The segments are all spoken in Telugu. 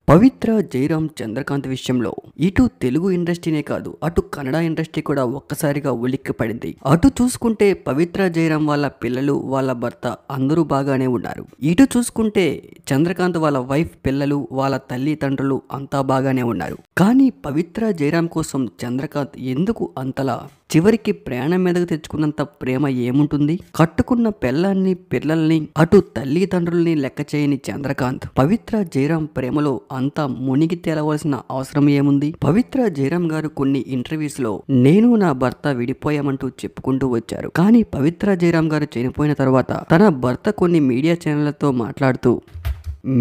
పవిత్ర, జయరాం, చంద్రకాంత్ విషయంలో ఇటు తెలుగు ఇండస్ట్రీనే కాదు అటు కన్నడ ఇండస్ట్రీ కూడా ఒక్కసారిగా ఉలిక్కిపడింది. అటు చూసుకుంటే పవిత్ర, జయరాం వాళ్ళ పిల్లలు, వాళ్ళ భర్త అందరూ బాగానే ఉన్నారు. ఇటు చూసుకుంటే చంద్రకాంత్ వాళ్ళ వైఫ్, పిల్లలు, వాళ్ళ తల్లిదండ్రులు అంతా బాగానే ఉన్నారు. కానీ పవిత్ర, జయరాం కోసం చంద్రకాంత్ ఎందుకు అంతలా చివరికి ప్రాణం మీదకు తెచ్చుకున్నంత ప్రేమ ఏముంటుంది? కట్టుకున్న పెళ్ళాన్ని, పిల్లల్ని, అటు తల్లిదండ్రుల్ని లెక్క చేయని చంద్రకాంత్ పవిత్ర, జయరాం ప్రేమలో అంతా మునిగి తేలవలసిన అవసరం ఏముంది? పవిత్ర, జయరాం గారు కొన్ని ఇంటర్వ్యూస్ లో నేను నా భర్త విడిపోయామంటూ చెప్పుకుంటూ వచ్చారు. కానీ పవిత్ర, జయరాం గారు చనిపోయిన తర్వాత తన భర్త కొన్ని మీడియా ఛానళ్లతో మాట్లాడుతూ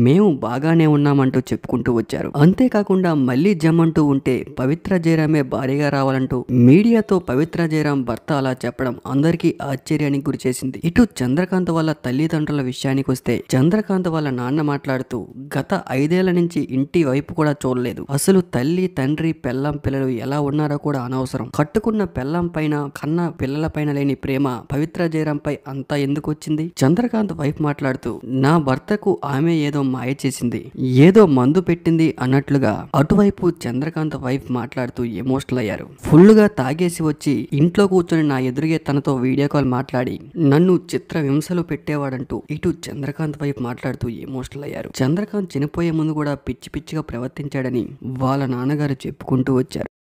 మేము బాగానే ఉన్నామంటూ చెప్పుకుంటూ వచ్చారు. అంతేకాకుండా మళ్ళీ జమ్మంటూ ఉంటే పవిత్ర, జయరామే భారీగా రావాలంటూ మీడియాతో పవిత్ర, జయరాం భర్త అలా చెప్పడం అందరికీ ఆశ్చర్యానికి గురి చేసింది. ఇటు చంద్రకాంత్ వాళ్ళ తల్లిదండ్రుల విషయానికి వస్తే చంద్రకాంత్ వాళ్ళ నాన్న మాట్లాడుతూ గత 5 ఏళ్ల నుంచి ఇంటి వైపు కూడా చూడలేదు. అసలు తల్లి, తండ్రి, పెళ్ళాం, పిల్లలు ఎలా ఉన్నారో కూడా అనవసరం. కట్టుకున్న పెళ్ళాం పైన, కన్న పిల్లల పైన లేని ప్రేమ పవిత్ర, జయరాం పై అంతా ఎందుకు వచ్చింది? చంద్రకాంత్ వైఫ్ మాట్లాడుతూ నా భర్తకు ఆమె ఏదో మాయ చేసింది, ఏదో మందు పెట్టింది అన్నట్లుగా అటువైపు చంద్రకాంత్ వైఫ్ మాట్లాడుతూ ఎమోషనల్ అయ్యారు. ఫుల్ గా తాగేసి వచ్చి ఇంట్లో కూర్చొని నా ఎదురుగే తనతో వీడియో కాల్ మాట్లాడి నన్ను చిత్ర హింసలు పెట్టేవాడంటూ ఇటు చంద్రకాంత్ వైఫ్ మాట్లాడుతూ ఎమోషనల్ అయ్యారు. చంద్రకాంత్ చనిపోయే ముందు కూడా పిచ్చి పిచ్చిగా ప్రవర్తించాడని వాళ్ళ నాన్నగారు చెప్పుకుంటూ వచ్చారు.